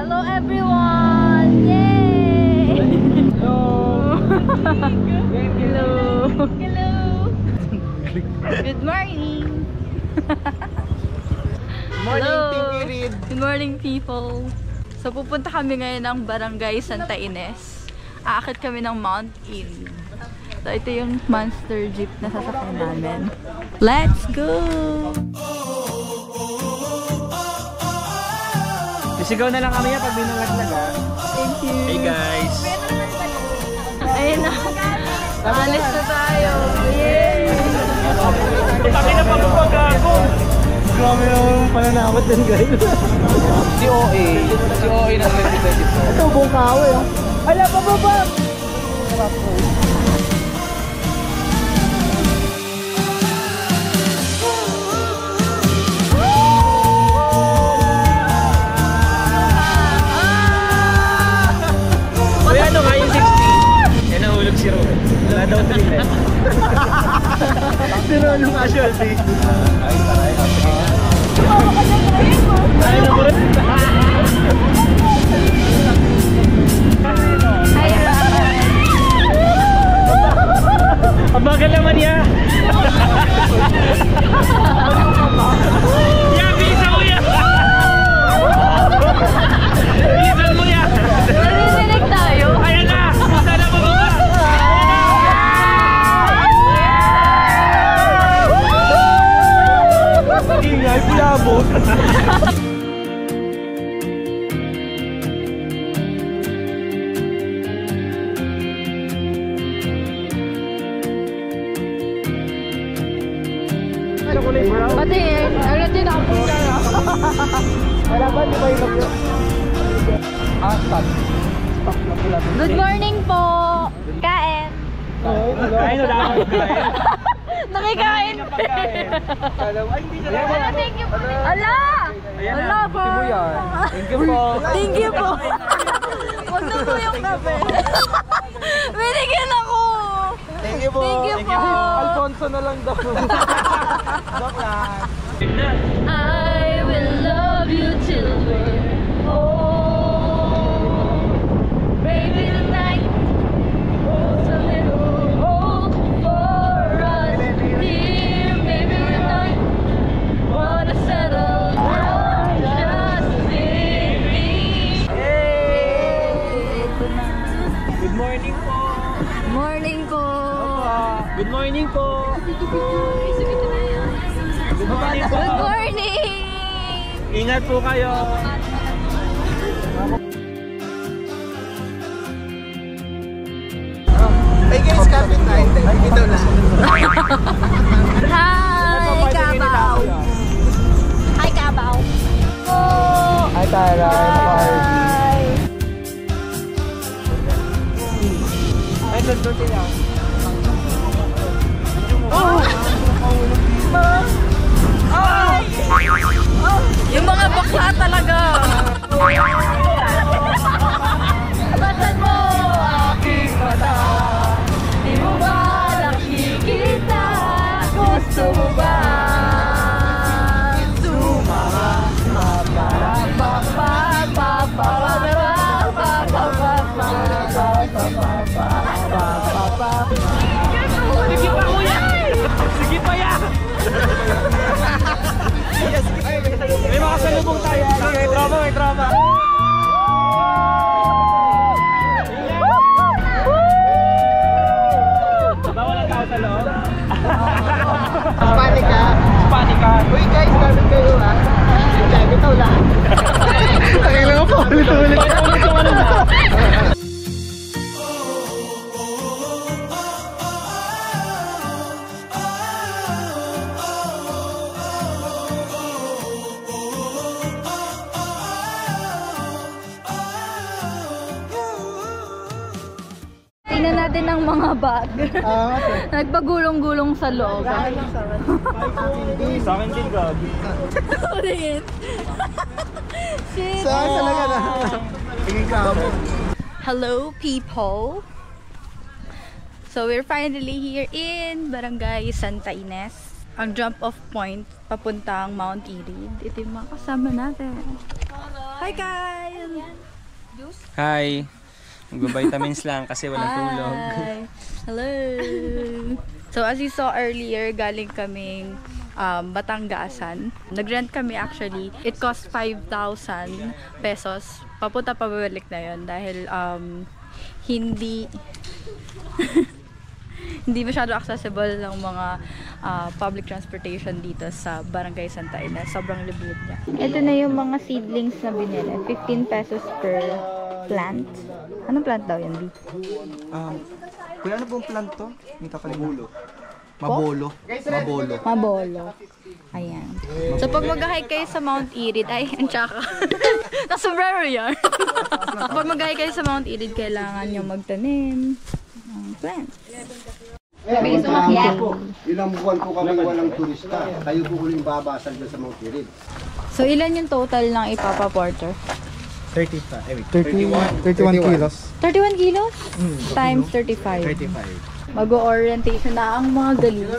Hello everyone! Yay! Hello! Hello! Hello! Good morning! Morning, Hello. Team Irid! Good morning, people! So, pupunta kami ngayon ng Barangay Santa Ines. Aakit kami ng Mount Irid. So, ito yung monster jeep na sasakyan namin. Let's go! Sisigaw na lang kami yan pag binalaglag ha. Thank you! Hey guys! Ayun na! Alis na tayo! Yay! Taki na pagpagago! Grabe yung pananamot din guys. Si OA ng 2024. Ito buong kawe ah. Ala, bababa! Uy, ano nga yung 60? Yan nahulog si Ro. Wala daw 3 left. Sino nung casualty? Ay, taray. Ay, naku rin. Ang bagal naman niya. Ya, bisa mo ya. Bisan mo ya. Narinig tayo! Ayan na. Sana mababa. Ingay, pilabot. Pati, agad din ako punta na. Wala ba? Di ba yung lagyo? Stop. Stop na pula. Good morning po! Kain! Kain na lang. Nakikain! Ay, hindi na lang. Thank you po! Ala! Ala po! Thank you po. Thank you po! Huwag na po yung kape. Binigyan ako! Thank you po. Thank you po! Alfonso na lang daw. Joke lang. I will love you till we're old. Baby, tonight was a little old for us. Dear, maybe tonight wanna settle down just with me. Hey! Good morning po. Morning po. Good morning po. Good morning po. Good morning. Ingat po kayo. Hey guys, kapit na. Ito na. Hi, Kabaw. Hi, Kabaw. Hi, Tara. Hi. Ay, doon sila. Yung mga bakla talaga. Batan mo aking mata. Di mo ba nakikita? Gusto mo ba sumama? Sige pa, kuya! Sige pa yan! May mga salubong tayo. May drama, may drama. Bawal ang tao sa loob. Spanic ka. Spanic ka. Uy guys, gamit kayo ha. Bitaw lahat. Tangin lang po. Ulit-ulit. Ulit yung ano na. Tingnan natin ang mga bag. Nagpagulong-gulong sa loob. Sa akin din, Gabi. Ulit. Shit. Saan talaga na? Tingin ka mo. Hello, people. So, we're finally here in Barangay Santa Ines. Ang jump-off point papuntang Mount Irid. Ito yung mga kasama natin. Hi, Kyle! Hi! Mag-vitamins lang kasi walang tulog. Hi! Hello! So, as you saw earlier, galing kaming Batanggasan. Nag-rent kami actually. It cost 5,000 pesos. Papunta pabalik na yon dahil hindi hindi masyado accessible ng mga public transportation dito sa Barangay Santa Ines. Sobrang liblib niya. Ito na yung mga seedlings na binili. 15 pesos per plant. Anong plant daw yan, B? Kuya, ano pong plant to? May kakalimulo. Mabolo. Mabolo. Mabolo. Ayan. So, pag mag-hike kayo sa Mount Irid, ay, ang tsaka. Nasombrero yan. Pag mag-hike kayo sa Mount Irid, kailangan nyo magtanim ng plants. Ilang buwan po kami walang turista. Kayo po uling babasag dyan sa Mount Irid. So, ilan yung total ng ipapa-porter? 31 kilos. 31 kilos? Times 35. 35. Mag-orientation na ang mga galis.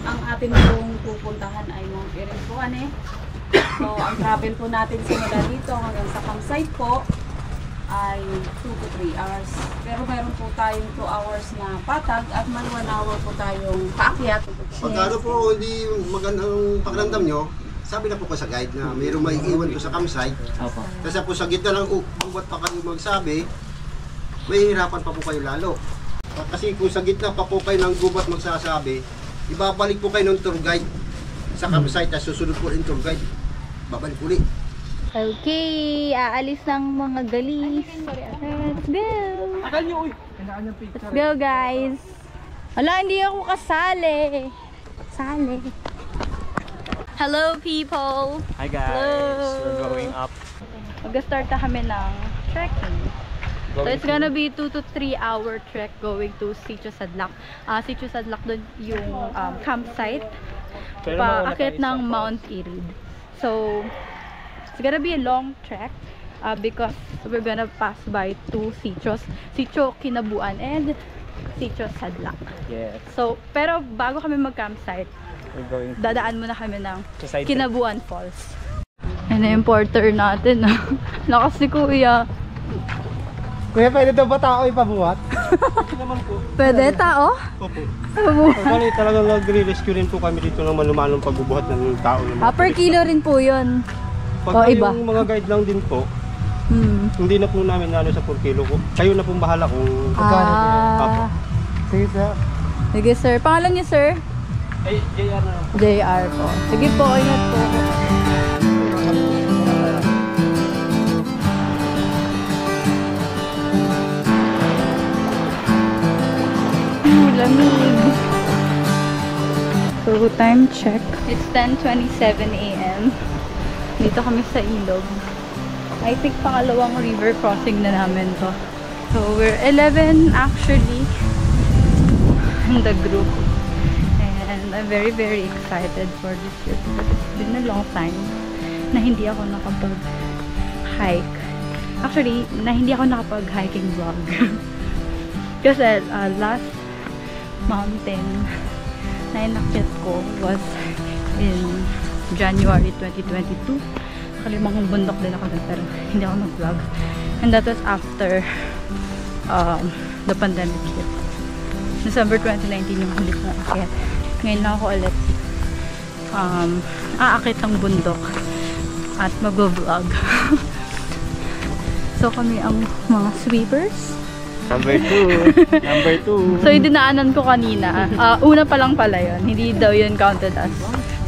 Ang atin pong pupuntahan ay Mount Irid po, So, ang travel po natin simula dito hanggang sa campsite po ay 2 to 3 hours. Pero meron po tayong 2 hours na patag at may 1 hour po tayong paakyat. Pagkano po hindi magandang pakiramdam nyo, sabi na po ko sa guide na mayroong may iwan ko sa campsite. Kasi po sa gitna ng ubat pa kayo magsabi, may hirapan pa po kayo lalo. Kasi kung sa gitna pa po kayo ng gubat magsasabi, ibabalik po kayo ng tour guide sa campsite at susunod po yung tour guide. Babalik ulit. Okay, aalis ng mga galis. Let's go! Let's go, guys! Wala, hindi ako kasali. Sali. Hello, people! Hi guys! Hello. We're going up. Mag-start na kami ng trekking. So it's gonna be 2 to 3 hour trek going to Sitio Sadlac. Sitio Sadlac doon yung campsite. Paakit ng Mount Irid. So it's gonna be a long trek because we're gonna pass by 2 sitios. Sitio Kinabuan and Sitio Sadlac. Yes. So, pero bago kami mag-campsite, We're going dadaan muna kami ng Society. Kinabuan Falls. Ayun na yung porter natin. Lakas ni Kuya. Kuya, pwede daw ba tao ipabuhat? Pwede, tao? Opo. Bali, talagang nagre-rescue rin po kami dito ng malumanong pagbubuhat ng tao. Per kilo rin po yun. Pag iba. yung mga guide lang din po, hindi na po namin sa per kilo ko. Kayo na pong bahala kung Ah. Sige, sir. Sige, sir. Pangalan niyo, sir? JR na lang. JR po. Sige po, ingat po. Lamig. So, time check. It's 10:27 a.m. Dito kami sa Ilog. I think pangalawang river crossing na namin to. So, we're 11 actually in the group. And I'm very, very excited for this trip because it's been a long time na hindi ako nakapag-hike. Actually, na hindi ako nakapag-hiking vlog. Kasi last mountain na inakyat ko was in January 2022. Kalimang bundok din ako dun, pero hindi ako nag-vlog. And that was after the pandemic hit. December 2019 yung ulit na akyat. Ngayon lang ako ulit aakit ang bundok at mag-vlog. So kami ang mga sweepers. Number 2. Number 2. So yung dinaanan ko kanina, una pa lang pala yun. Hindi daw yun counted as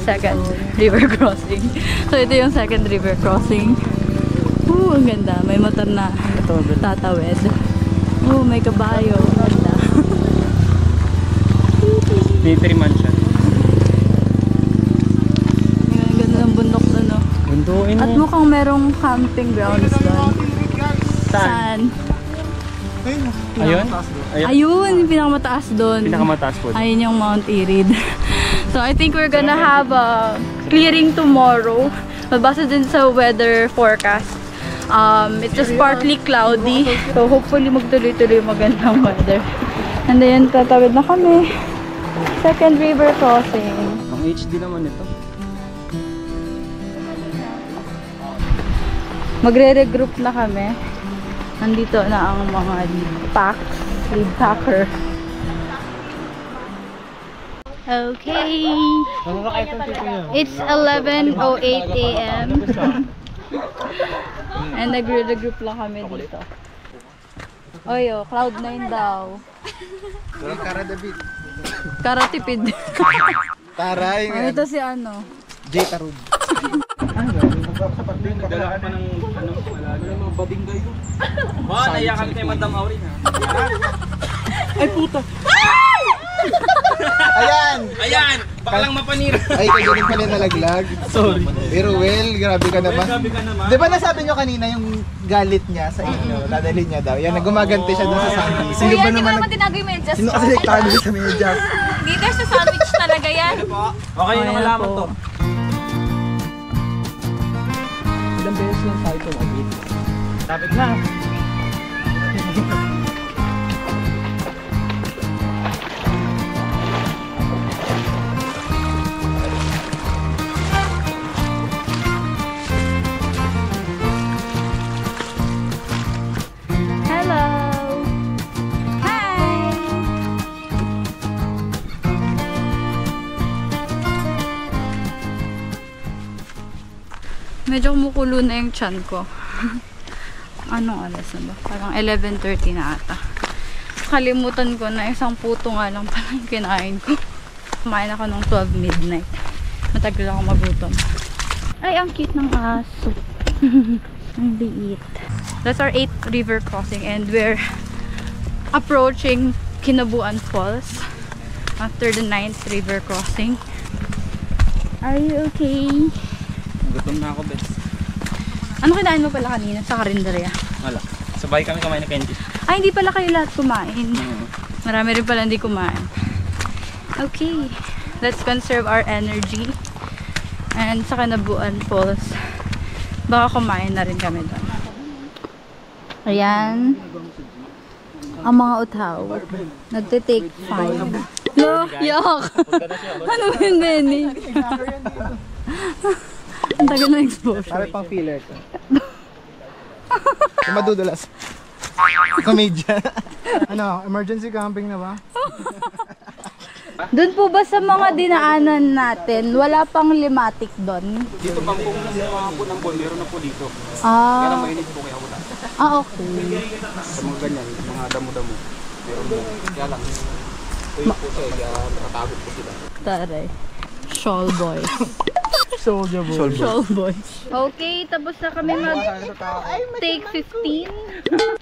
second river crossing. So ito yung second river crossing. Ang ganda. May motor na tatawid. May kabayo. Ang ganda. Military mansion. Ang ganda ng bundok doon, no? Bunduin At mo. mukhang merong camping grounds doon. Saan? Ayun? Ayun, yung pinakamataas doon. Pinakamataas po. Ayun yung Mount Irid. So I think we're gonna have a clearing tomorrow. Mabasa din sa weather forecast. It's just partly cloudy. So hopefully magtuloy-tuloy magandang weather. And then tatawid na kami. Second river crossing. Ang HD naman ito. Magre-regroup na kami. Nandito na ang mga lead packer. Okay. It's 11:08 a.m. And nagre-regroup lang kami dito. Oyo, Cloud9 daw. Karatipid. Taray. Ito si ano? J. Tarud. Dala pa ng mga bading kayo. Naiyak kami kay Madam Aurin ha. Ay puta! Ayan! Baka lang mapanira. Ay, kayo din pala nalaglag. Sorry. Pero well, grabe ka naman. Di ba nasabi nyo kanina yung galit niya sa inyo? Dadalhin niya daw. Yan, gumaganti siya doon sa sandwich. Sino ba naman tinago yung medyas Sino kasi nagtalo sa medyas? Dito sa sandwich talaga yan. Okay na malaman to. Ilang beses lang tayo tumagit. Tapit na. Hello! Hi! Medyo kumukulo na yung tiyan ko. Anong oras na ba? Parang 11:30 na ata. Kalimutan ko na isang puto nga lang pala yung kinain ko. Kumain ako nung 12 midnight. Matagal ako magutom. Ay, ang cute ng aso. Ang liit. That's our 8th river crossing and we're approaching Kinabuan Falls after the 9th river crossing. Are you okay? Gutom na ako, Bets. Ano kinain mo pala kanina sa karinderya? Wala. Sabay kami kumain ng candy. Ay, hindi pala kayo lahat kumain. Marami rin pala hindi kumain. Okay. Let's conserve our energy. And sa Kinabuan Falls, baka kumain na rin kami doon. Ayan. Ang mga utaw. Nagte-take 5. No, yak! Ano yun, Benny? Ang tagal na exposure. Parang pang filler ko. Yung madudulas. Komedya. Ano, emergency camping na ba? Doon po ba sa mga dinaanan natin, wala pang limatic doon? Dito bang kung mga po ng ball, meron na po dito. Ah, Mainit po kaya wala. okay. Sa mga ganyan, mga damo-damo. Meron po. Kaya lang. Tuyo po siya, kaya nakatagot po sila. Taray. Shawl boy. Soldier boy. Shawl boy. Okay, tapos na kami mag-take 15.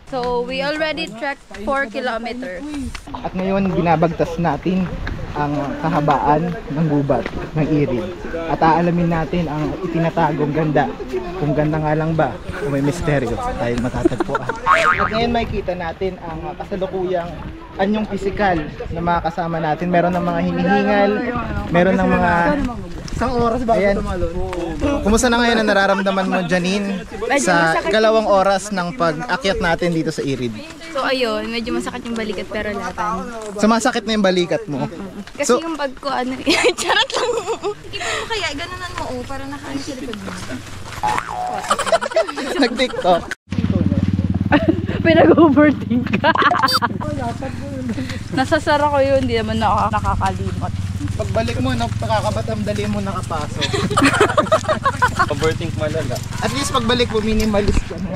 So, we already trekked 4 kilometers. At ngayon, binabagtas natin ang kahabaan ng gubat ng Irid. At aalamin natin ang itinatagong ganda. Kung ganda nga lang ba o may misteryo tayo matatagpuan. At ngayon makikita natin ang kasalukuyang anyong pisikal na mga kasama natin. Meron ng mga hinihingal, meron ng mga isang oras ba ako tumalon? Kumusta na ngayon ang nararamdaman mo, Janine, sa ikalawang oras ng pag-akyat natin dito sa Irid? So ayun, medyo masakit yung balikat pero laban. Sumasakit na yung balikat mo. Kasi So- yung bag ko ano, charot lang. Iba mo kaya, ganunan mo para nakaano sa likod mo. Nag-TikTok. Pinag-overthink ka. Nasasara ko yun, hindi naman nakakalimot. Pagbalik mo, nakakabatam dali mo nakapasok. Overthink malala. At least pagbalik mo, minimalist ka na.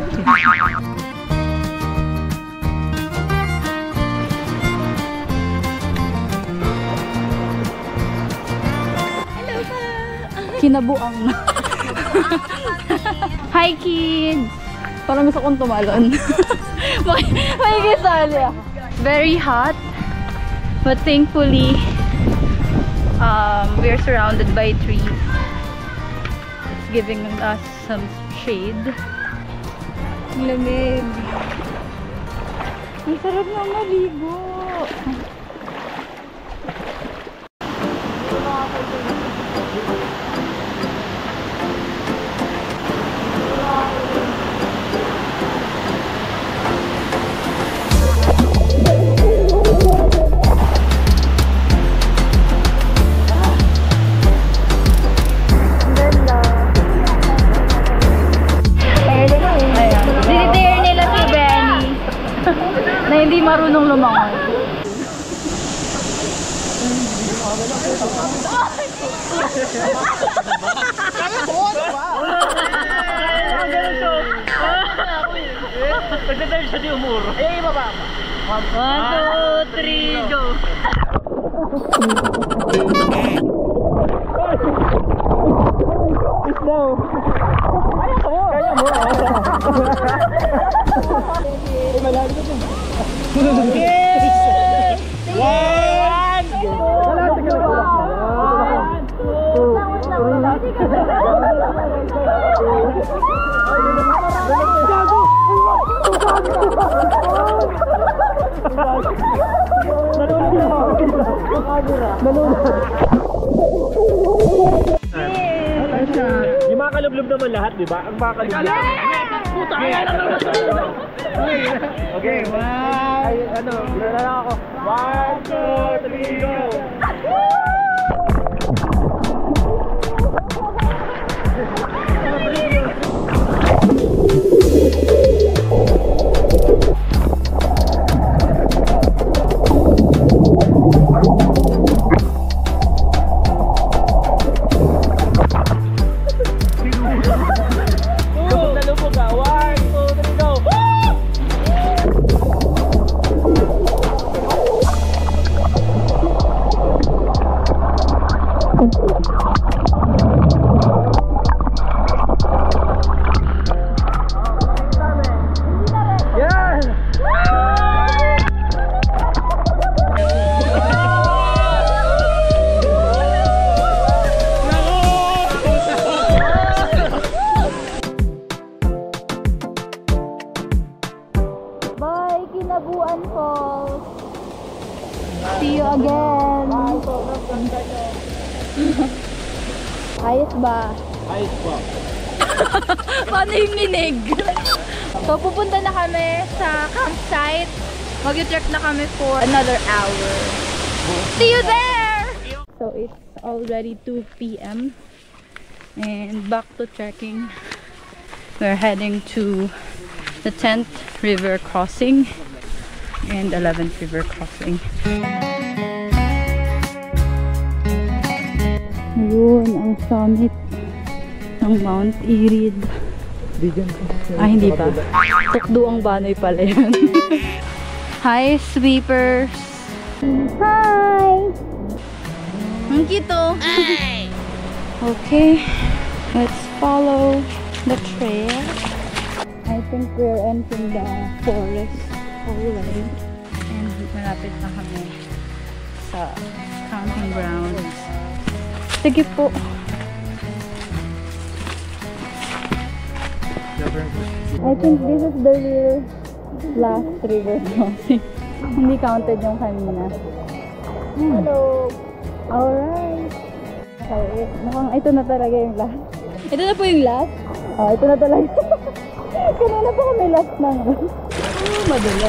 Kinabuang na. Hi kids! Parang gusto kong tumalon. Makikisali ako. Very hot. But thankfully, we are surrounded by trees. It's giving us some shade. Ang lamig. Ang sarap na maligo. hindi marunong lumangoy. Pagdadali siya di umuro. Eh, baba. 1, 2, 3, go! Kaya mo. Yes! One! Yung mga kalublub naman lahat, di ba? Ang mga kalublub. Okay, one. Ano, wala lang ako. 1, 2, 3, go! Bye, Kinabuan Falls. See you again. Ayos ba? Ayos po. Paano yung minig? So, pupunta na kami sa campsite. Mag-trek na kami for another hour. See you there! So, it's already 2 p.m. And back to trekking. We're heading to the 10th river crossing and 11th river crossing. Ayun ang summit ng Mount Irid. Hindi pa. Tukduang Banoy pala yun. Hi, sweepers! Hi! Ang cute oh! Okay, let's follow the trail. I think we're entering the forest already. And malapit na kami sa camping grounds. Sige po. I think this is the real last river crossing. Hindi counted yung kanina. Hello! Alright. Okay, mukhang ito na talaga yung last. Ito na po yung last? Oh, ito na talaga. Kanina pa kami last na nga. Madala.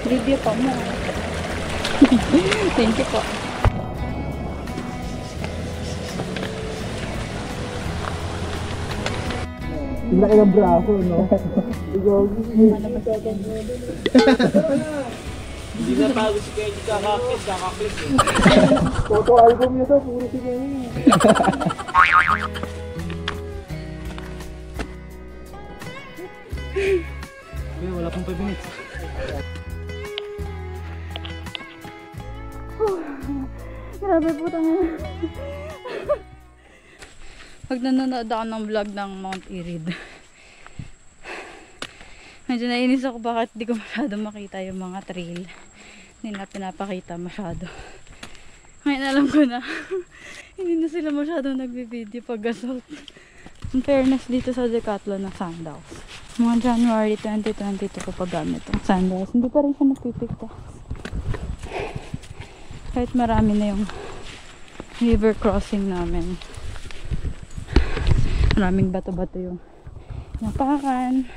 Review pa mo. Thank you po. Yung laki ng braso, no? Hindi na bago si Kenny kakaklik eh. Photo album yun to, puro si Kenny. Okay, wala pang 5 minutes. Grabe po tayo. Pag nanonood ako ng vlog ng Mount Irid, medyo nainis ako bakit di ko masyado makita yung mga trail. Hindi na pinapakita masyado. Ngayon alam ko na hindi na sila masyado nagbi-video pag assault. In fairness dito sa Decathlon ng sandals. Mga January 2022 ko paggamit ang sandals. Hindi pa rin siya nagpipigtas. Kahit marami na yung river crossing namin. Maraming bato-bato yung napakan.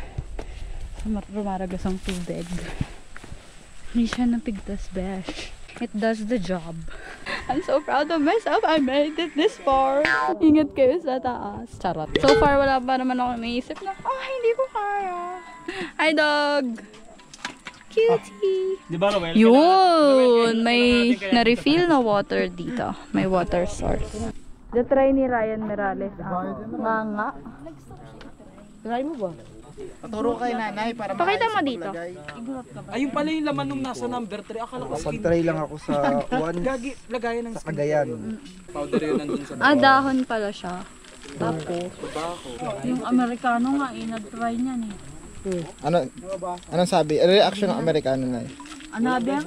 Rumaragas ang tubig. Hindi siya napigtas, besh. It does the job. I'm so proud of myself. I made it this far. Ingat kayo sa taas. Charot. So far, wala pa naman ako naisip na, hindi ko kaya. Hi, dog! Cutie! Di ba, Roel? Yun! May na-refill na water dito. May water source. The-try ni Ryan Merales. Nga. Try mo ba? Paturo kay nanay para Pakita mo dito. Ayun pala yung laman nung nasa number 3. Akala ko skin. Pag-try lang ako sa Gagi, lagayan ng sa Cagayan. powder yun nandun sa Dahon pala siya. Tapos, yung Amerikano nga, nag-try niyan Anong sabi? Reaction ng Amerikano na Another?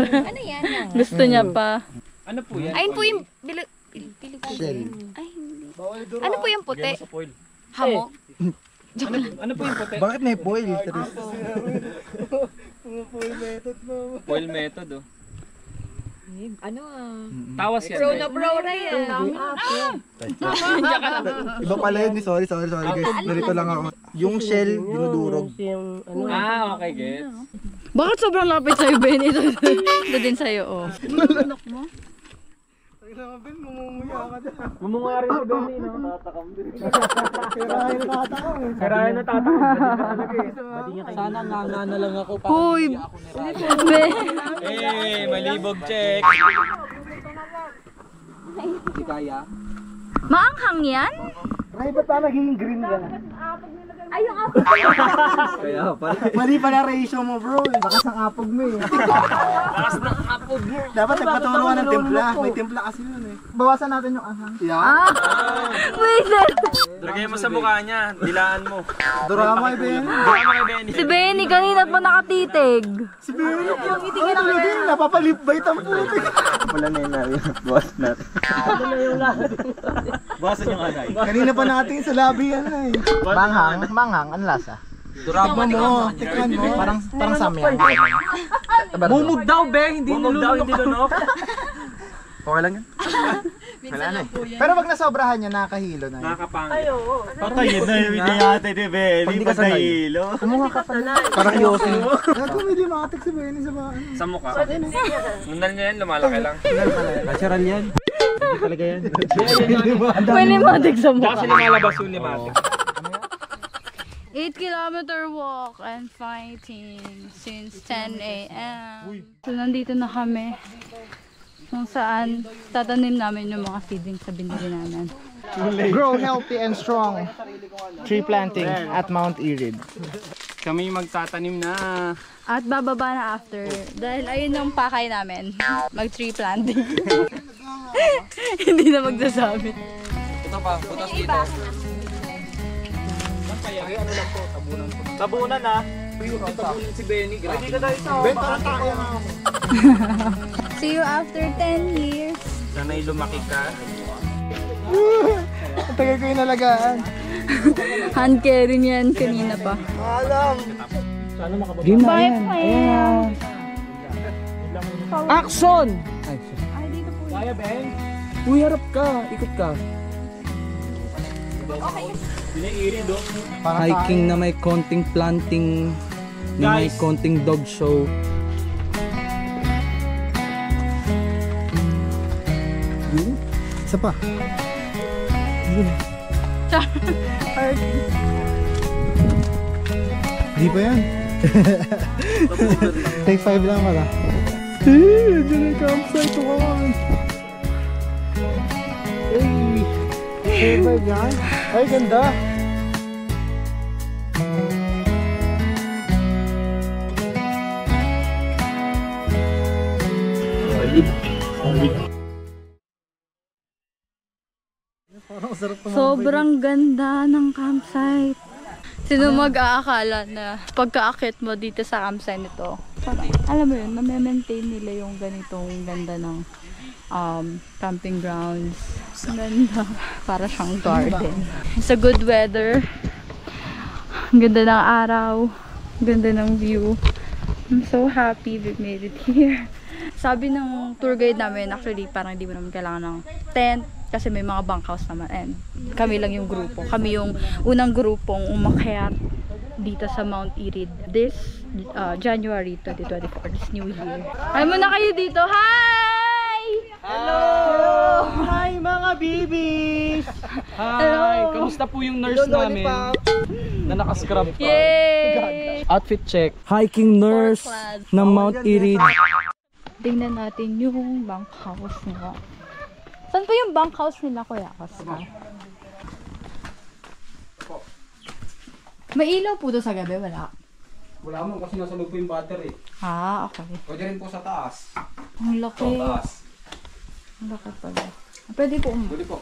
Ano yan? Gusto niya pa. Ano po yan? Ayun po yung Shell. Ay, hindi. Ano po yung puti? Sa foil. Hamo? Ano po yung puti? Bakit may foil? Foil method, oh. Ano Tawas yan. Bro na yan. Iba pala yun. Sorry guys. Narito lang ako. Yung shell, dinudurog. Okay, gets. Bakit sobrang lapit sa'yo, Ben? Ito din sa'yo, oh. Mumunga rin si Benny, no? Tatakam din. Karayan na tatakam. Sana nga na lang ako. Hoy! Ben! Malibog check. Hindi kaya. Maanghang yan? Ray, ba't pa naging green lang? Ay, yung apog. Kaya pala. Mali pala ratio mo bro. Bakas ng apog mo eh. Bakas ng apog mo. Dapat nagpaturo ka ng timpla. May timpla kasi yun eh. Bawasan natin yung ahang. Wait! Lagay mo sa mukha niya. Dilaan mo. Dorama iba yan. Dilaan mo kay Benny. Si Benny kanina pa nakatitig. Si Benny. Ano talaga yun? Napapalip-bite ang putik. Wala na yun natin. Bawas natin. Bawasan yung anay. Kanina pa natin sa labi yan eh. Manghang, ang lasa. Dorama mo. Tikman mo. Parang samyang. Mumug daw, be. Hindi nilunok. Okay lang yan. Wala na eh. Pero pag nasobrahan niya, nakahilo na yun. Nakakapangit. Patayin na yung iniyate ni Benny pag nahilo. Kumuha ka pa na. Parang yosin. Gago hindi makatik si Benny sa bahay. Sa mukha. Nunal niya yan, lumalaki lang. Natural yan. Hindi talaga yan. May limatig sa Kasi mukha. lumalabas yung limatic. 8-kilometer walk and fighting since 10 a.m. So, nandito na kami kung saan tatanim namin yung mga seedlings sa binili namin. Grow healthy and strong. Tree planting at Mount Irid. Kami magtatanim na. At bababa na after. Dahil ayun yung pakay namin. Mag-tree planting. Hindi na magsasabi. Ito pa, butas dito. Tabunan na. Tabunan si Benny. Grabe. See you after 10 years. Sana'y lumaki ka. Ang tagal ko yung nalagaan. Hand carry niyan kanina pa. Alam. Bye pa yan. Action! Kaya, Ben? Uy, harap ka. Ikot ka. Hiking na may konting planting, na may konting dog show. Isa pa. Di pa yan. Take 5 lang pala. Diyan yung campsite ko. Hey ba yan? Ay, ganda. Sobrang ganda ng campsite. Sino mag-aakala na pagkaakit mo dito sa campsite nito? Alam mo yun, na-maintain nila yung ganitong ganda ng camping grounds. Ganda. Para siyang garden. It's a good weather. Ganda ng araw. Ganda ng view. I'm so happy we made it here. Sabi ng tour guide namin, actually parang di mo naman kailangan ng tent kasi may mga bunkhouse naman, and kami lang yung grupo. Kami yung unang grupong umakyat dito sa Mount Irid this January 2024, this new year. Ay mo na kayo dito. Hi! Hello! Hi mga bibis! Hi! Kamusta po yung nurse namin? Na nakascrub pa. Yay! Outfit check. Hiking nurse ng Mount Erie. Tingnan natin yung bunkhouse nila. Saan pa yung bunkhouse nila, Kuya Oscar? May ilaw po doon sa gabi? Wala. Wala mo kasi nasa loob po yung battery. Ah, okay. Pwede rin po sa taas. Ang laki. Sa taas. Ang laki pala. Pwede po Pwede po.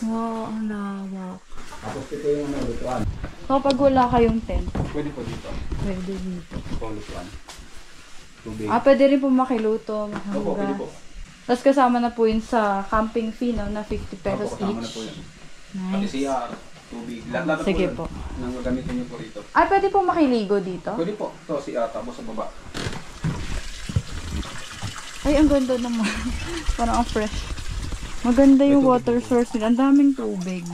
Wow, ang lawak. Tapos ito yung lutuan. Kapag wala kayong tent, Pwede po dito. pwede dito. Ito ang lutuan. Tubig. Pwede rin po makiluto, Opo, pwede po. mahugas. Tapos kasama na po yun sa camping fee, no, na 50 pesos Opo, kasama na each. po yan. Pati Nice. CR, tubig. Lahat Sige po. po. Nang gagamitin niyo po rito. Pwede po makiligo dito? Pwede po. Ito CR tapos sa baba. Ay, ang ganda naman. Parang ang fresh. Maganda yung water source nila. Ang daming tubig.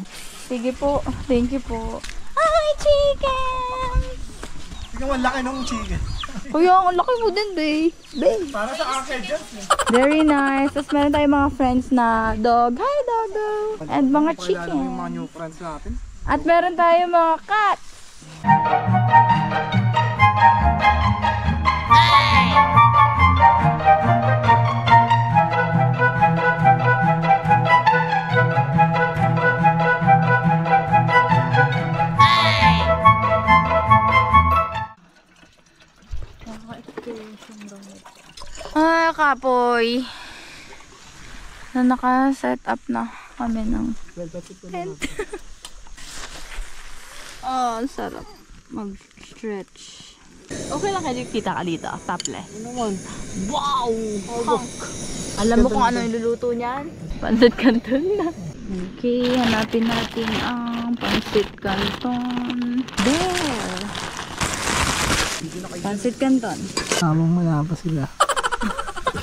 Sige po. Thank you po. Hi, chicken! Ikaw ang laki ng chicken. Kuya, ang laki mo din, babe. Para sa akin dyan. Very nice. Tapos meron tayong mga friends na dog. Hi, doggo! And mga chicken. Yung mga new friends natin. At meron tayong mga cats. Ay, kapoy. Na naka-set up na kami ng tent. Oh, ang sarap mag-stretch. Okay lang kayo kita ka dito, topless. Wow! Hunk! Alam mo kung ano iluluto niyan? Pansit canton na. Okay, hanapin natin ang pansit canton. There! Pansit canton. Tamang wala pa sila.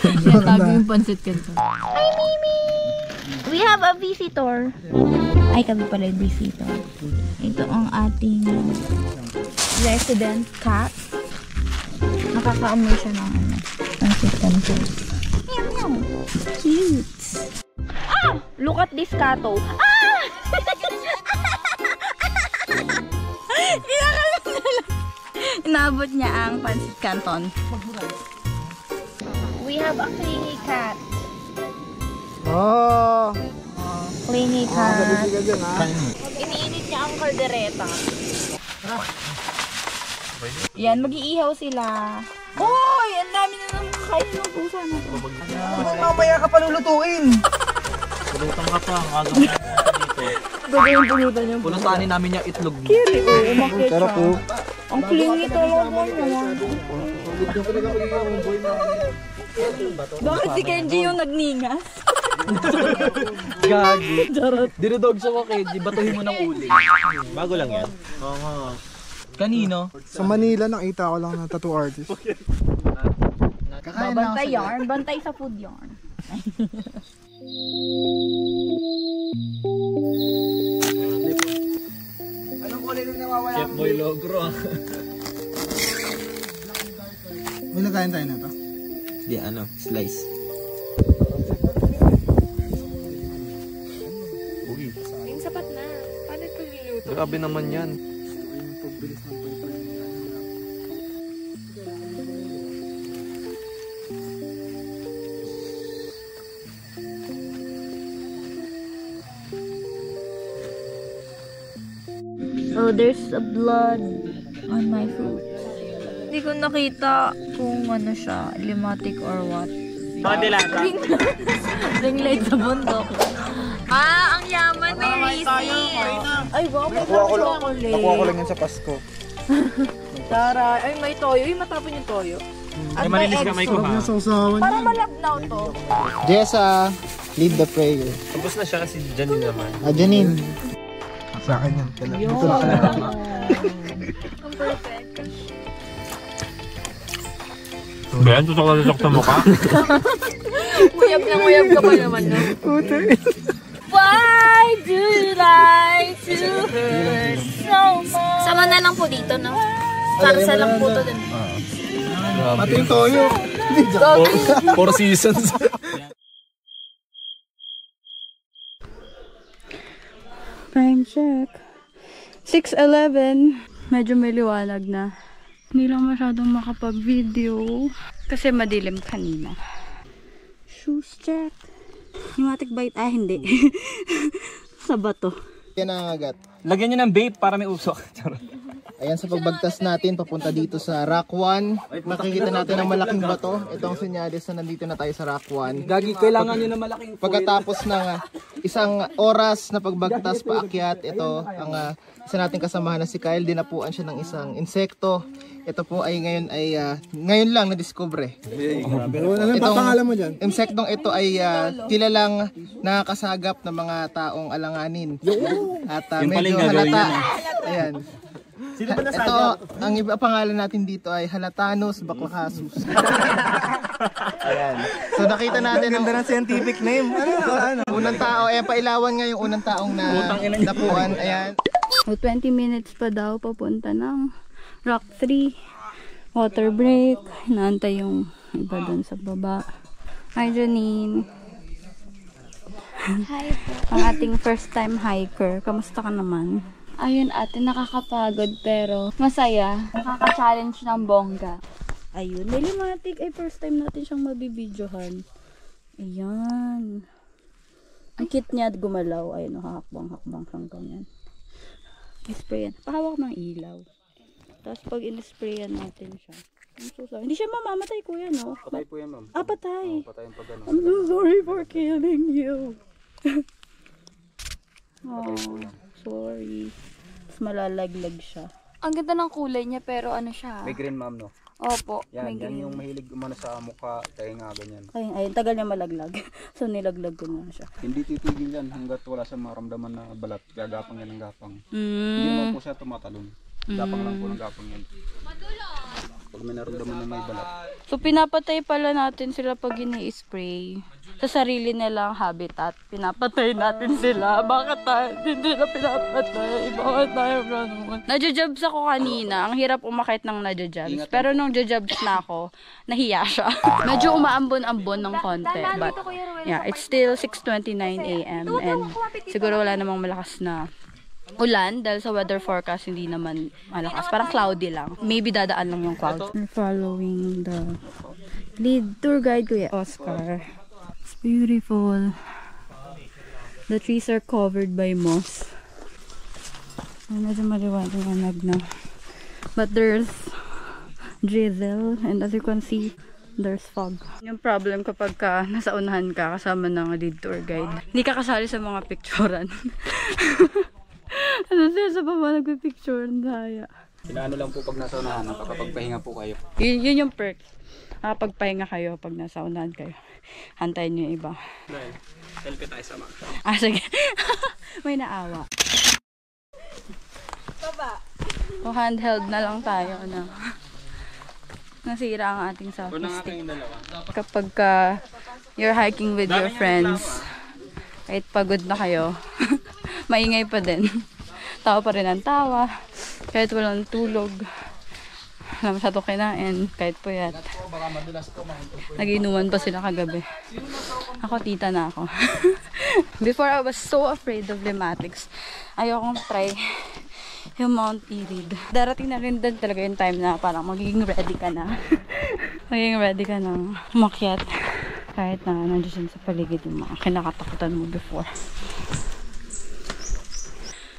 Sinatago yung pansit canton. Hi, Mimi! We have a visitor. Ay, kami pala yung visitor. Ito ang ating resident cat. Nakakaamoy siya ng pansit canton. Meow, meow. Cute. Ah! Look at this kato. Ah! Inabot niya ang pansit canton. We have a clingy cat. Oh! Clingy cat. Ka dyan, ha? Iniinit niya ang kaldereta. Yan, mag-iihaw sila. Hoy! Ang dami na nang kain ng pusa na to. Mamaya ka palulutuin! Pulutan ka pa, ang aga mo dito. Gagawin pulutan niya. Punasanin namin yung itlog niya. Kiri, umakit siya. Sarap po. Ang clingy talaga naman. Bakit si Kenji yung nagningas? Gagi. Dinodog sa Kenji, batuhin mo ng uli. Bago lang yan. Kanino? Sa Manila, nakita ko lang na tattoo artist. Bantay yarn, bantay sa food yarn. Anong kulay nung nawawala? Chef Boy Logro. May nakain tayo na to? Di slice. Uy. Yung sapat na. Paano ito niluto? Grabe naman yan. Oh, there's a blood on my foot. Hindi ko nakita kung ano siya, limatic or what. Ring light sa bundok. Ang yaman, may receipt. Ay, wow, may Nakuha ko lang yan sa Pasko. Tara, ay may toyo. Yung matapon yung toyo. At may eggs. Sarap na sausawan Para yan. malabnaw to. Jessa, lead the prayer. Tapos na siya kasi Janine naman. Janine. Sa akin yan. Yun. Ito na kaya. Ang perfect. Ben, tutok sa mukha. Nguyab na nguyab ka pa naman, no? Why do you like to hurt so much? Sama na lang po dito, no? Para sa lang po to din. Pati yung toyo. Four seasons. Time check. 6:11. Medyo may liwanag na. Hindi lang masyadong makapag-video. Kasi madilim kanina. Shoes check. Pneumatic bite. Ah, hindi. Sa bato. Yan ang agat. Lagyan nyo ng vape para may usok. Ayan sa pagbagtas natin, papunta dito sa Rock 1. Makikita natin ang malaking bato. Ito ang senyales na nandito na tayo sa Rock 1. Gagi, kailangan nyo na malaking Pagkatapos ng isang oras na pagbagtas paakyat, ito ang isa nating kasamahan na si Kyle. Dinapuan siya ng isang insekto. Ito po ay ngayon lang na-discover. Itong insektong ito ay kilalang nakakasagap ng mga taong alanganin. At medyo halata. Ayan. Ito, ang iba pangalan natin dito ay Halatanus baklakasus. Ayan. So nakita natin ang ganda ng scientific name. Unang tao, pailawan nga yung unang taong napuan. Ayan. 20 minutes pa daw papunta ng Rock 3. Water break. Inaantay yung iba dun sa baba. Hi, Janine. Hi po. Ang ating first time hiker. Kamusta ka naman? Ayun ate, nakakapagod pero masaya. Nakaka-challenge ng bongga. Ayun, Dilimatic ay first time natin siyang mabibidyohan. Ayan. Ang cute niya at gumalaw. Ayun, hakbang-hakbang siyang ganyan. I-sprayan. Pahawak ng ilaw. Tapos pag in-sprayan natin siya. I'm so sorry. Hindi siya mamamatay, kuya, no? Patay po yan, ma'am. Ah, patay. Patay yung pag ano. I'm so sorry for killing you. Oh, sorry. Tapos malalaglag siya. Ang ganda ng kulay niya pero ano siya? May green, ma'am, no? Opo, Yan, may yan green. yung mahilig umano sa mukha, tenga, ganyan. Ayun, tagal niya malaglag. So nilaglag ko na siya. Hindi titigil yan hanggat wala sa maramdaman na balat. Gagapang yan ng gapang. Hindi Mm. naman po siya tumatalon. Gapang lang po ng gapang yan. Pag may naramdaman na may balat. So pinapatay pala natin sila pag ini-spray. Sa sarili nilang habitat, pinapatay natin sila. Bakit tayo? Hindi na pinapatay. Bakit tayo ganun? Nadjajabs ako kanina. Ang hirap umakit ng nadjajabs. Pero nung jajabs na ako, nahiya siya. Medyo umaambon-ambon ng konti. But yeah, it's still 6:29 AM. And siguro wala namang malakas na ulan dahil sa weather forecast hindi naman malakas. Parang cloudy lang. Maybe dadaan lang yung clouds. We're following the lead tour guide, Kuya Oscar. It's beautiful. The trees are covered by moss. Medyo maliwanag na. But there's drizzle and as you can see, there's fog. Yung problem kapag nasa unahan ka kasama ng lead tour guide, hindi ka kasali sa mga picturean. Ano siya sa baba nagpipicture ng daya. Inaano lang po pag nasa unahan, nakakapagpahinga po kayo. Yun yung perk. Nakapagpahinga kayo pag nasa unahan kayo. Hantayin nyo yung iba. Dahil, selfie tayo sama. Ah, sige. May naawa. O handheld na lang tayo na nasira ang ating selfie Una nga stick. kayong dalawa. Kapag you're hiking with your friends, kahit pagod na kayo, maingay pa din. Tawa pa rin ang tawa. Kahit walang tulog. Wala masyadong kinain. Kahit puyat. Nag-inuman pa sila kagabi. Ako, tita na ako. Before, I was so afraid of limatics. Ayokong try yung Mount Irid. Darating na rin din talaga yung time na parang magiging ready ka na. Magiging ready ka na umakyat. Kahit na nandiyan sa paligid yung mga kinakatakutan mo before.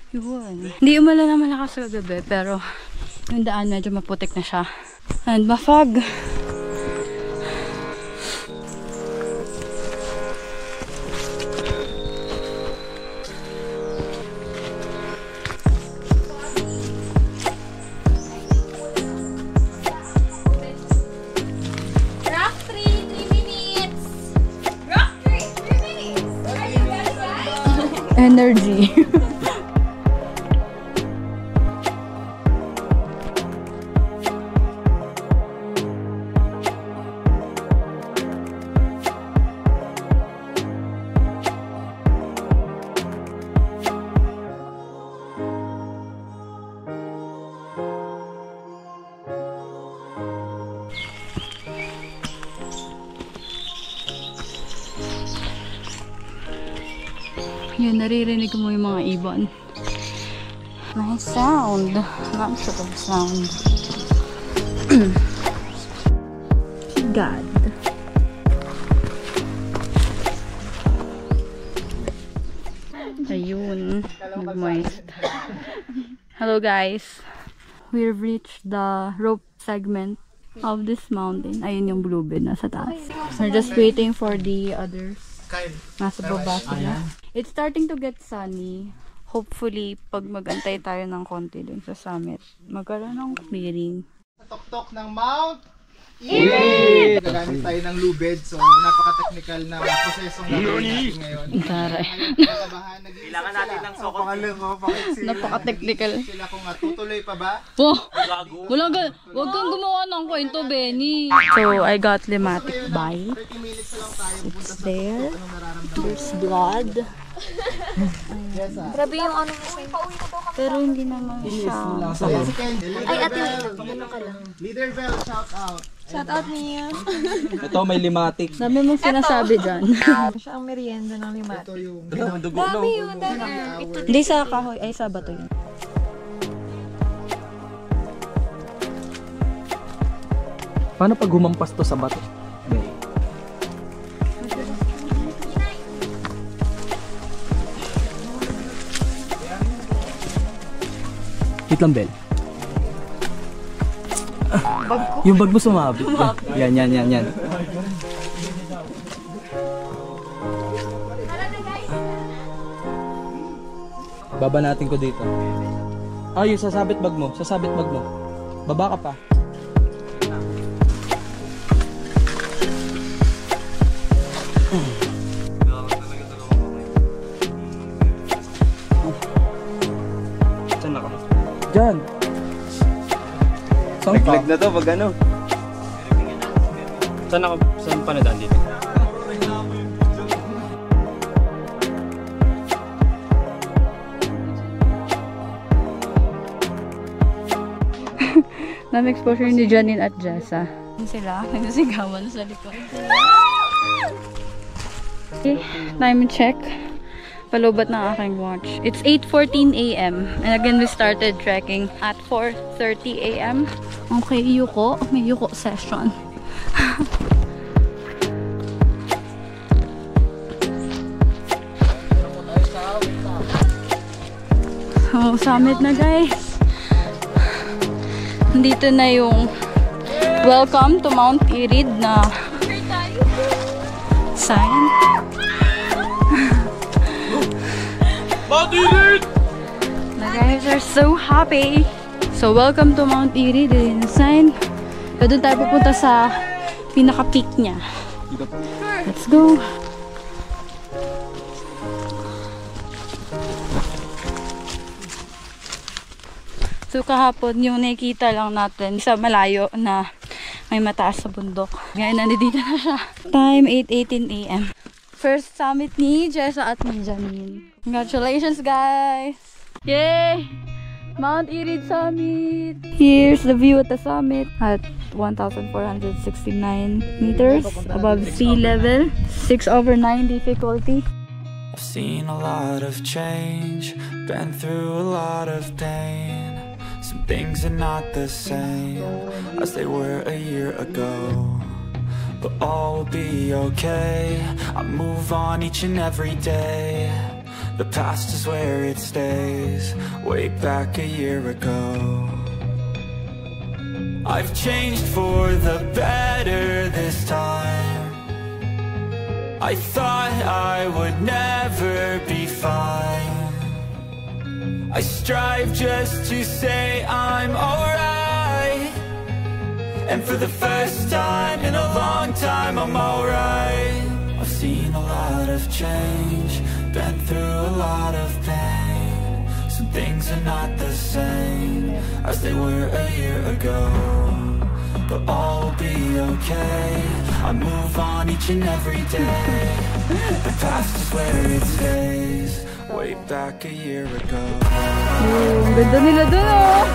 Yun. Hindi umala na malakas kagabi, pero yung daan medyo maputik na siya. And mafag. Rock 3 minutes! Rock 3 minutes! Are you guys? Energy. Yun, naririnig mo yung mga ibon. Nice sound. Natural sound. God. Ayun. Nag-moist. Hello guys. We've reached the rope segment of this mountain. Ayun yung bluebird nasa taas. We're just waiting for the others. Nasa baba sila. It's starting to get sunny. Hopefully, pag magantay tayo ng konti dun sa summit, magkaroon ng clearing. Tok-tok ng Mount Irid! Gagamit tayo ng lubed, so napaka-technical na prosesong gagawin natin ngayon. Taray. Kailangan natin ng sokot. Napaka-technical. Sila kung tutuloy pa ba? Oh! Wag kang gumawa ng kwento, Benny. So, I got limatic bite. 30 minutes lang tayo. It's there. There's blood. Grabe yung ano mo sa'yo. Pero hindi naman siya. Ay, ate, ano ka lang? Leader Bell, shout out. Shout out niya. Ito may limatic. Dami mong sinasabi dyan. Siya ang merienda ng lima. Ito yung Dami yun, dami. Hindi sa kahoy, ay sa bato yun. Paano pag humampas to sa bato? Wait lang, Bel. Yung bag mo sumabit. Yan. Baba natin ko dito. Yung sasabit bag mo. Baba ka pa. Saan ako? Diyan. Naglag na to pag ano. Saan pa nadaan dito? Dami exposure ni Janine at Jessa. Sila, nagsisigawan sa likod. Okay, time check. Palubat ng aking watch. It's 8:14 AM. And again, we started trekking at 4:30 AM. Okay, yuko. May yuko session. So, summit na guys. Dito na yung welcome to Mount Irid na sign. Mount Irid! The guys are so happy. So, welcome to Mount Irid. Yun yung sign. So, doon tayo pupunta sa pinaka-peak niya. Let's go! So, kahapon yung nakikita lang natin sa malayo na may mataas sa bundok. Ngayon, nandito na siya. Time 8:18 AM. First summit ni Jessa at ni Janine. Congratulations, guys! Yay! Mount Irid Summit! Here's the view at the summit at 1,469 meters above sea level. 6/9 difficulty. I've seen a lot of change, been through a lot of pain. Some things are not the same as they were a year ago. But all will be okay. I move on each and every day. The past is where it stays. Way back a year ago. I've changed for the better this time. I thought I would never be fine. I strive just to say I'm alright. And for the first time in a long time, I'm alright. I've seen a lot of change, been through a lot of pain. Some things are not the same as they were a year ago. But all will be okay. I move on each and every day. The past is where it stays. Way back a year ago. Ang ganda nila dun, oh!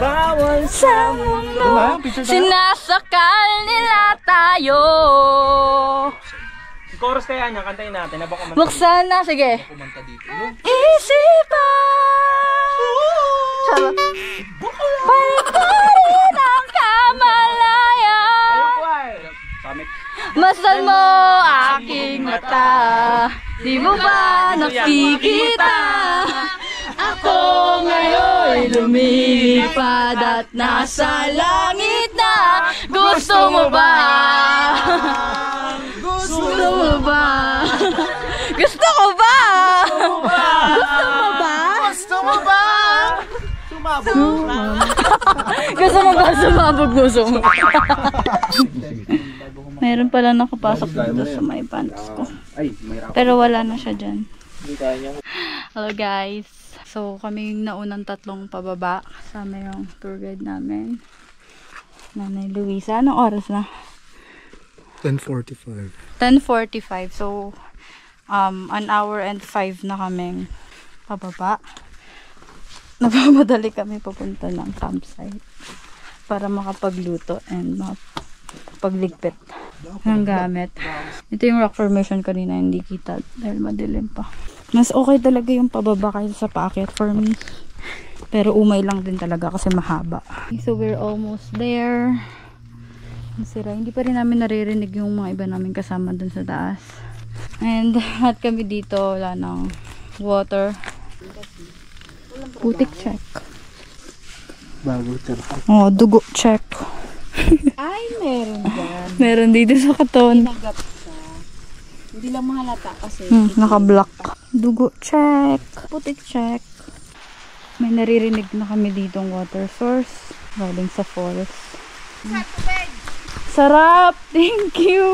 Bawal sa mundo, sinasakal nila tayo. Chorus kaya niya, kantayin natin. Buksan na, sige. Isipan, palikarin ang kamalayan. Masdan mo aking mata, di mo ba nakikita? Ako ngayon lumilipad at nasa langit na. Gusto mo ba? Gusto mo ba? Gusto ko ba? Gusto mo ba? Gusto mo ba? Sumabog. Gusto mo ba sumabog gusto mo? Meron pala nakapasok dito sa may pants ko. Pero wala na siya dyan. Hello guys. So kaming naunang tatlong pababa. Kasama yung tour guide namin. Nanay Luisa. Anong oras na? 10:45. 10:45. So, 1 hour and 5 na kaming pababa. Nagmamadali kami papunta ng campsite para makapagluto and makapagligpit ng gamit. Ito yung rock formation kanina, hindi kita dahil madilim pa. Mas okay talaga yung pababa kaysa sa paakyat for me. Pero umay lang din talaga kasi mahaba. So, we're almost there. Sira. Hindi pa rin namin naririnig yung mga iba namin kasama dun sa taas. And at kami dito, wala ng water. Putik check. Bago check. Oh, dugo check. Ay, meron dyan. Meron dito sa katon. Tinagap siya. Hindi lang mahalata kasi. Naka-block. Dugo check. Putik check. May naririnig na kami ditong water source. Galing sa forest. Sarap! Thank you!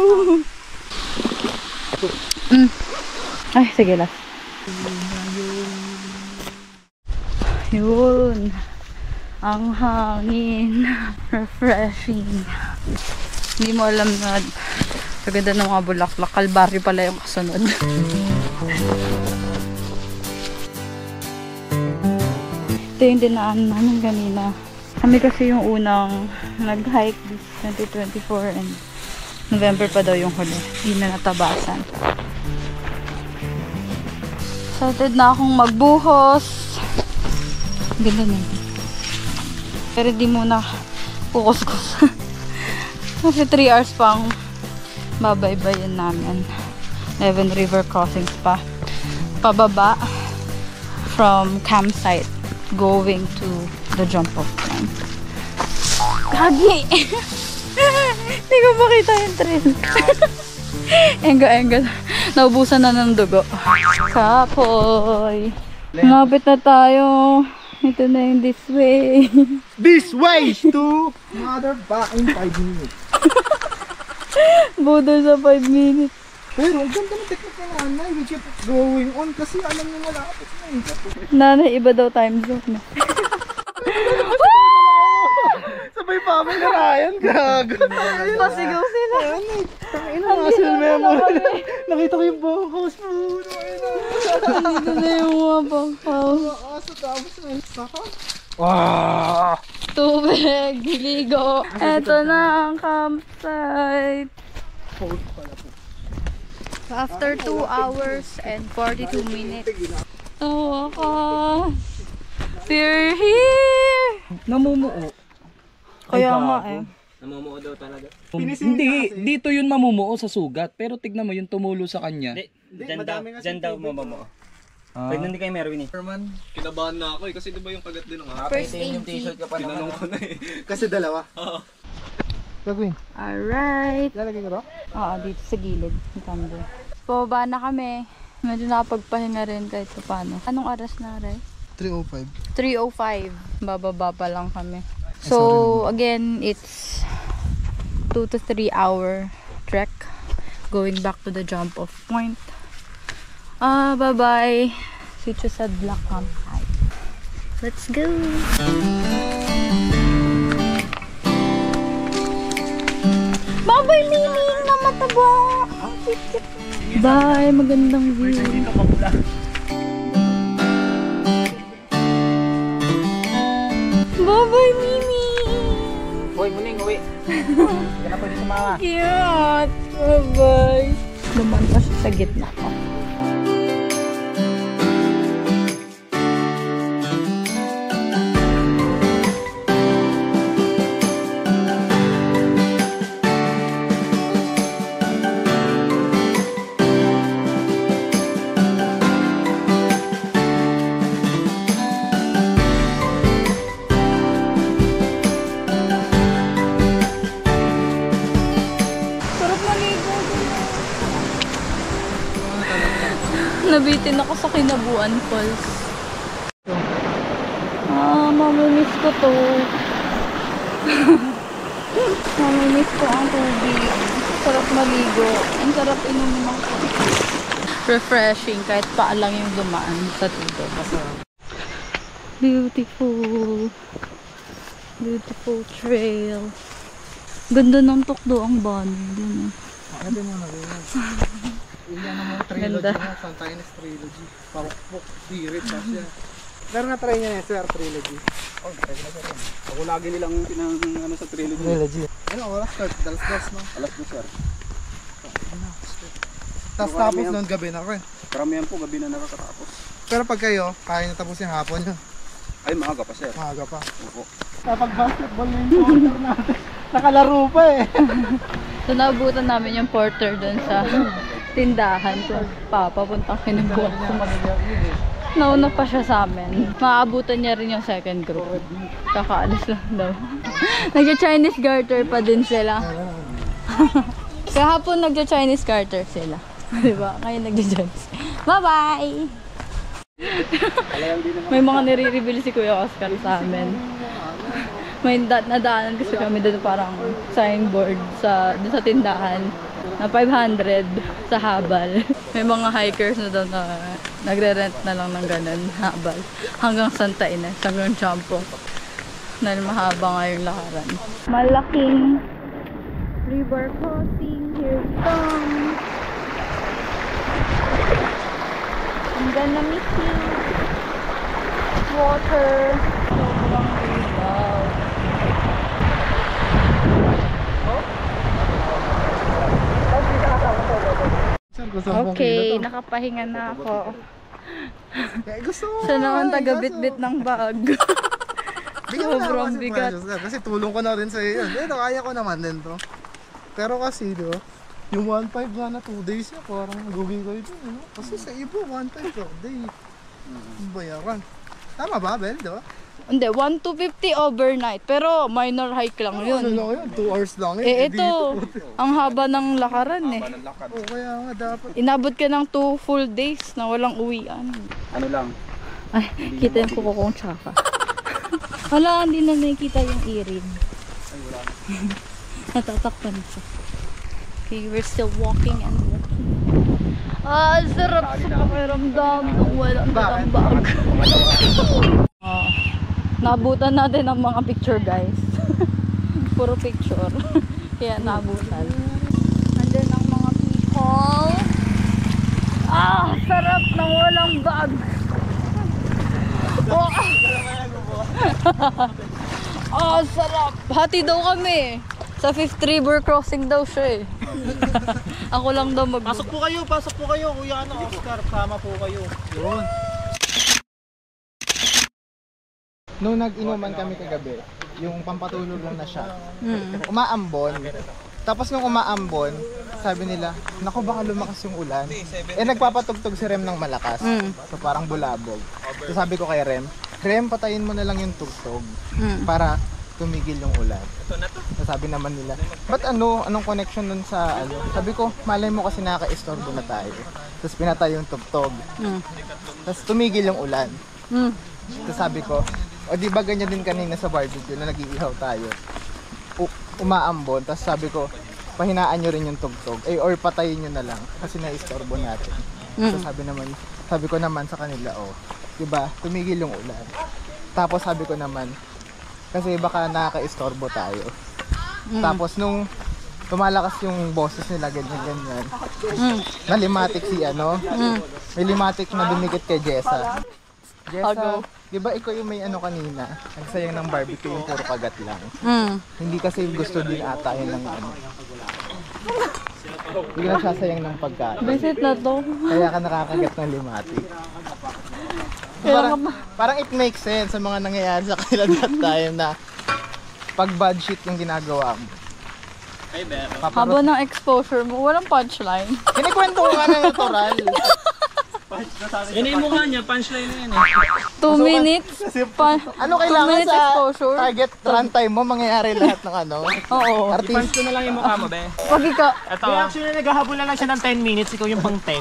Ay, sige lang. Yun. Ang hangin. Refreshing. Hindi mo alam na kaganda ng mga bulaklak. Kalbaryo pala yung kasunod. Ito yung dinaan namin kanina. Kami kasi yung unang nag-hike this 2024 and November pa daw yung huli. Hindi na natabasan. Excited na akong magbuhos. Ganda na. Pero di muna kukuskus. Kasi 3 hours pang babaybayin namin. 11 river crossings pa. Pababa from campsite going to the jump off point. Kagi! Hindi ko makita yung trail. Enga. Naubusan na ng dugo. Kapoy! Malapit na tayo. Ito na yung this way. This way to mother back in 5 minutes. Budol sa 5 minutes. Pero ang ganda ng technique ng nanay. We keep going on kasi alam niyo malapit na eh. Nanay, iba daw time zone. Sabay pa kami na Ryan. Gago. Pasigaw sila. Tangina, muscle memory. Nakita ko yung bangkaws mo. Dito na yung mga bangkaws. Wow! Tubig, ligo. Eto na ang campsite. After 2 hours and 42 minutes. Oh, we're here! Namumuo. Kaya nga eh. Namumuo daw talaga. Hindi, dito yun mamumuo sa sugat. Pero tignan mo yung tumulo sa kanya. Diyan daw mamumuo. Pwede hindi kayo meron eh. Herman, kinabahan na ako eh. Kasi diba yung kagat din ng hapon? First aid kit. Tinanong ko na eh. Kasi dalawa. Oo. Gagawin. Alright. Lalagay ko ro? Oo, dito sa gilid. Itando. Pababa na kami. Medyo nakapagpahinga rin kahit paano. Anong oras na, Ray? 3:05. 3:05. Bababa pa lang kami. So, again, it's 2 to 3 hour trek going back to the jump off point. Bye-bye. See you sa Black Campsite. Let's go! Bye-bye, Liling na mataba! Bye! Magandang view. Bye! Bye-bye, Mimi! Hoy, muning, uwi. Hindi ka na pwede sumama. Cute! Bye-bye! Duman pa siya sa gitna ko. Nabitin ako sa Kinabuan Falls. Mamimiss ko to. Mamimiss ko ang tubig. Sarap maligo. Ang sarap inumin ng tubig. Refreshing kahit paa lang yung dumaan sa tubig. Beautiful. Beautiful trail. Ganda ng tukdo ang banyo. Ganda mo na rin. Iyan ang mga trilogy na, Santa Ines trilogy. Parokpok, spirit pa siya. Pero na-try niya yung SR trilogy. Oh, try na sir. Ako lagi nilang ano sa trilogy. Trilogy. Ano oras start? Dalas-das no? Alas 2 sir. Tapos noon gabi na rin. Karamihan po gabi na nakakatapos. Pero pag kayo, kaya na tapos yung hapon nyo. Ay, maaga pa sir. Maaga pa. Opo. Kapag basketball na yung porter natin, nakalaro pa eh. So, naabutan namin yung porter dun sa tindahan kung papuntang Kinabuan. Nauna pa siya sa amin. Maabutan niya rin yung second group. Kakaalis lang daw. Nagja-Chinese garter pa din sila. Kahapon nagja-Chinese garter sila. Diba? Ngayon nagja-Chinese. Bye-bye! May mga nire-reveal si Kuya Oscar sa amin. May nadaanan kasi kami doon parang signboard doon sa tindahan na 500 sa habal. May mga hikers na doon na nagre-rent na lang ng ganun habal. Hanggang Santa Ines, hanggang Champo. Dahil mahaba nga yung lakaran. Malaking river crossing. Here we come. I'm gonna miss you. Water. Sobrang ligaw. Okay, nakapahinga na ako. Gusto mo. Siya naman taga-bit-bit ng bag. Sobrang bigat. Kasi tulong ko na rin sa iyo. Ito, kaya ko naman din to. Pero kasi, di ba? Yung 1.5 nga na 2 days niya, parang gugi ko ito. No? Kasi sa ibo, 1.5 per day. Bayaran. Tama ba, Bel? Di ba? Hindi, 1,250 overnight. Pero minor hike lang yun. Ano lang yun? 2 hours lang yun. Eh, ito, ang haba ng lakaran eh. O, kaya nga dapat. Inabot ka ng 2 full days na walang uwian. Ano lang? Ay, kita yung kuko kong tsaka. Wala, hindi na nakikita yung irin. Ay, wala. Natatakpan siya. Okay, we're still walking and walking. Sarap sa pakiramdam nung walang dalang bag. Naabutan natin ang mga picture, guys. Puro picture. Kaya naabutan. Andun ang mga people. Sarap ng walang bag. Sarap. Hati daw kami. Sa 5th River Crossing daw siya eh. Ako lang daw Pasok po kayo, Kuya Oscar, sama po kayo. Yun. Nung nag-inuman kami kagabi, yung pampatulog lang na siya. Umaambon. Tapos nung umaambon, sabi nila, naku baka lumakas yung ulan. Eh nagpapatugtog si Rem ng malakas. So parang bulabog. So sabi ko kay Rem, patayin mo na lang yung tugtog para tumigil yung ulan. So sabi naman nila, ba't anong connection nun sa ano? Sabi ko, malay mo kasi nakaka-istorbo na tayo. Tapos pinatay yung tugtog. Tapos tumigil yung ulan. Tapos sabi ko, o di ba ganyan din kanina sa barbecue na nag-iihaw tayo? Umaambon, tapos sabi ko, pahinaan nyo rin yung tugtog. Or patayin nyo na lang kasi na-istorbo natin. So sabi ko naman sa kanila, diba, tumigil yung ulan. Tapos sabi ko naman, kasi baka nakaka-istorbo tayo. Tapos nung tumalakas yung boses nila, ganyan. Nalimatic si may limatic na dumikit kay Jessa. I'll go. Di ba ikaw yung may ano kanina? Nagsayang ng barbecue yung puro kagat lang. Hindi kasi gusto din ata yun ng ano. Hindi ka nagsasayang ng pagkain. Visit na to. Kaya ka nakakagat ng limati. Parang it makes sense sa mga nangyayari sa kanila that time na pag bad shit yung ginagawa mo. Haba ng exposure mo, walang punchline. Kinikwento ko nga na natural. Yun yung mukha niya, punchline na yan 2 minutes? Ano kailangan minutes sa exposure? target runtime mo, mangyayari lahat ng ano? Oo. Artist. ko na lang yung mukha mo, be. Pag ikaw, Ito. Actually, naghahabol na lang siya ng 10 minutes, ikaw yung pang 10.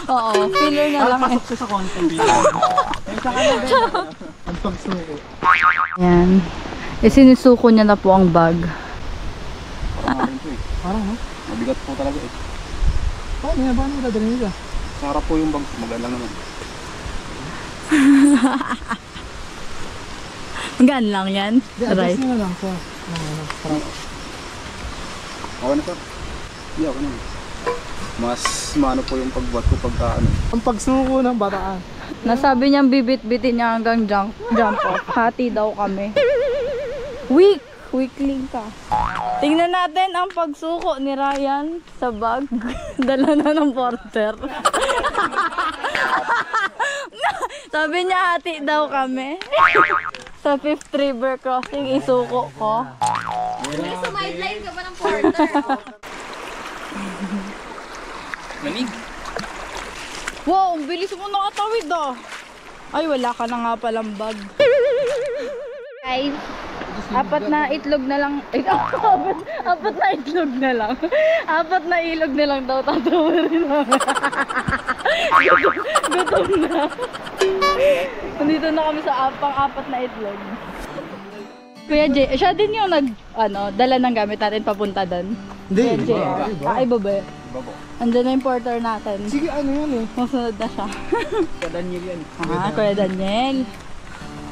oo, filler na lang. Pasok siya sa content. Ang pagsuko. Yan. Sinusuko niya na po ang bag. Parang no? Mabigat po talaga eh. Paano mo dadalhin ka? Sa harap po yung bag, magalang naman. Gaan lang yan. Right. na lang sa Okay na sir. Hindi, okay na. Mas maano po yung pagbuhat ko pagka ano. ang pagsuko ng bataan. Nasabi niyang bibit-bitin niya hanggang jump off. Hati daw kami. Weakling ka. Tingnan natin ang pagsuko ni Ryan sa bag. Dala na ng porter. Sabi niya hati daw kami. Sa 5th River Crossing, isuko ko. Sumideline ka ba ng porter? Manig. Wow, ang bilis mo nakatawid ah. Ay, wala ka na nga palang bag. Guys, apat na itlog na lang. Apat na itlog na lang. Apat na ilog na lang daw tatawarin namin. Gutom na. Nandito na kami sa pang-apat na itlog. Kuya Jay, siya din yung dala ng gamit natin papunta doon. Kuya Jay, ay baba. Andun na yung porter natin. Sige, ano yun eh? Masunod na siya. Kuya Daniel yan. Kuya Daniel.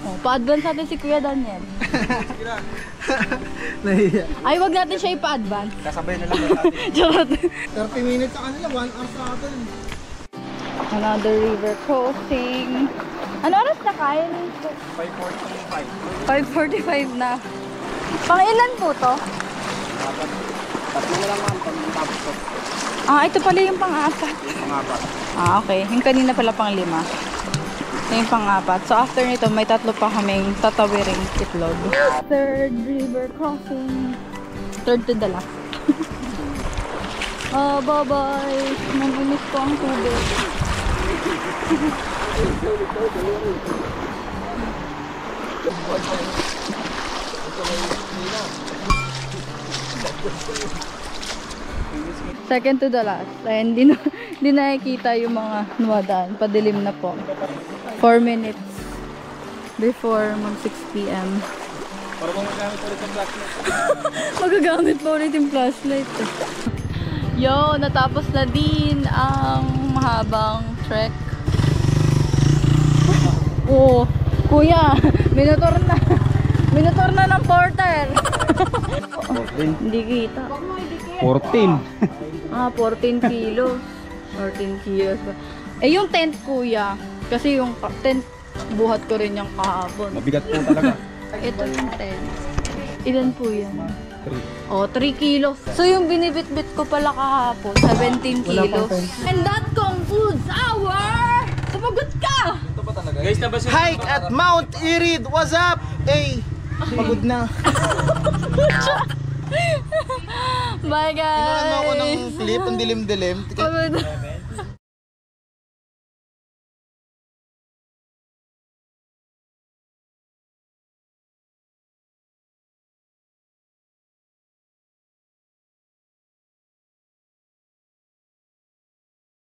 Oh, pa-advance natin si Kuya Daniel. Nahiya. Ay, wag natin siya ipa-advance. Kasabay na lang natin. Charot. 30 minutes sa kanila, 1 hour sa atin. Another river crossing. Ano oras na kain? 5:45 na. Pang ilan po to? Tatlo na lang ang pag-tapos ko. Ito pala yung pang-apat. Pang-apat. Okay. Yung kanina pala pang-5. Ito yung pang-apat. So after nito, may 3 pa kaming tatawiring itlog. 3rd river crossing. 3rd to the last. Bye-bye. Naminis ko ang tubig. Second to the last. Ayun, di nakikita yung mga nuwadaan. Padilim na po. 4 minutes before mag 6 p.m. Para kung magamit ulit yung flashlight. Magagamit pa ulit yung flashlight. Yo, natapos na din ang mahabang trek. Oh, kuya, minutor na. Minutor na ng porter. Hindi kita. 14. 14 kilos. 14 kilos. Eh, yung tent, kuya. Kasi yung tent, buhat ko rin yung kahapon. Mabigat po talaga. Ito yung tent. Ilan po yan? 3 kilos. So, yung binibit-bit ko pala kahapon, 17 kilos. And that concludes our... Sumagot ka! Guys, nabasa Hike at Mount Irid! What's up? Hey! Pagod na. Bye, guys! Kinuha mo ako ng clip, ang dilim-dilim. Pagod.